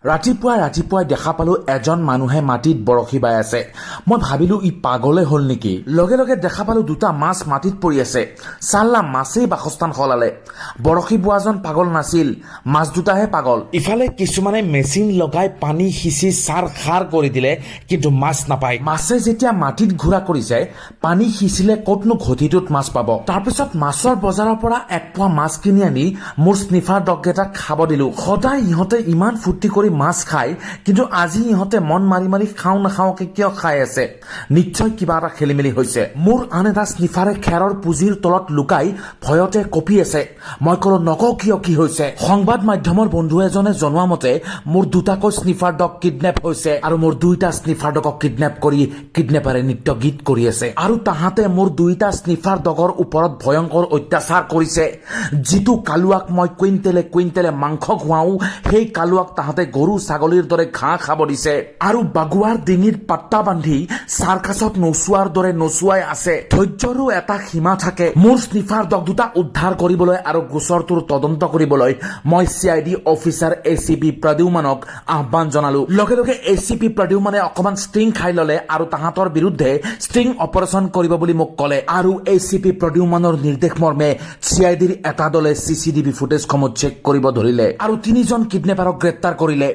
ৰাতিপুৱাই দেখা পালো এজন মানুহে মাটিত বৰশী বাই আছে। মই ভাবিলো ই পাগলে হল নেকি। লগে লগে দেখা পালো দুটা মাছ মাটিত পৰি আছে। চাল্লা, মাছেই বাসস্থান সলালে। বৰশী বোৱাজন পাগল নাছিল, মাছ দুটাহে পাগল। ইফালে কিছুমানে মেচিন লগাই পানী সিঁচি চাৰ খাৰ কৰি দিলে, কিন্তু মাছ নাপায়। মাছে যেতিয়া মাটিত ঘূৰা কৰিছে, পানী সিঁচিলে ক'তনো ঘটিটোত মাছ পাব। তাৰপিছত মাছৰ বজাৰৰ পৰা এক পোৱা মাছ কিনি আনি মোৰ স্নিফাৰ ডগকেইটাক খাব দিলো। সদায় ইহঁতে ইমান ফূৰ্তি কৰি মাছ খায়, কিন্তু আজি ইহঁতে মন মাৰি মাৰি খাওঁ নাখাওঁকে কিয় খাই আছে? নিশ্চয় কিবা এটা খেলি মেলি হৈছে। মোৰ আন এটা স্নিফাৰে খেৰৰ পুঁজিৰ তলত লুকাই ভয়তে কঁপি আছে। মই কলো, নকওঁ কিয়, কি হৈছে? সংবাদ মাধ্যমৰ বন্ধু এজনে জনোৱা মতে মোৰ দুটাকৈ স্নিফাৰ ডগ কিডনেপ হৈছে, আৰু মোৰ দুইটা স্নিফাৰ ডগক কিডনেপ কৰি কিডনেপাৰে নৃত্য গীত কৰি আছে। আৰু তাহাঁতে মোৰ দুইটা স্নিফাৰ ডগৰ ওপৰত ভয়ংকৰ অত্যাচাৰ কৰিছে। যিটো কালুৱাক মই কুইণ্টেলে মাংস খুৱাওঁ, সেই কালুৱাক তাহাঁতে গৰু ছাগলীৰ দৰে ঘাঁহ খাব দিছে, আৰু বাগুৱাৰ ডিঙিত পাত্তা বান্ধি চাৰ্কাছত নচুৱাৰ দৰে নচুৱাই আছে। ধৈৰ্যৰো এটা সীমা থাকে। মোৰ স্নিফাৰ ডগ দুটা উদ্ধাৰ কৰিবলৈ আৰু গোচৰটোৰ তদন্ত কৰিবলৈ মই CID অফিচাৰ ACP প্ৰদ্যুম্নক আহ্বান জনালো। লগে লগে ACP প্ৰদ্যুম্নে অকমান ষ্টিং খাই ললে আৰু তাহাঁতৰ বিৰুদ্ধে ষ্টিং অপাৰেশ্যন কৰিব বুলি মোক ক'লে। আৰু ACP প্ৰদ্যুম্নৰ নিৰ্দেশ মৰ্মে CIDৰ এটা দলে CCTV ফুটেজসমূহ চেক কৰিব ধৰিলে আৰু 3জন কিডনেপাৰক গ্ৰেপ্তাৰ কৰিলে।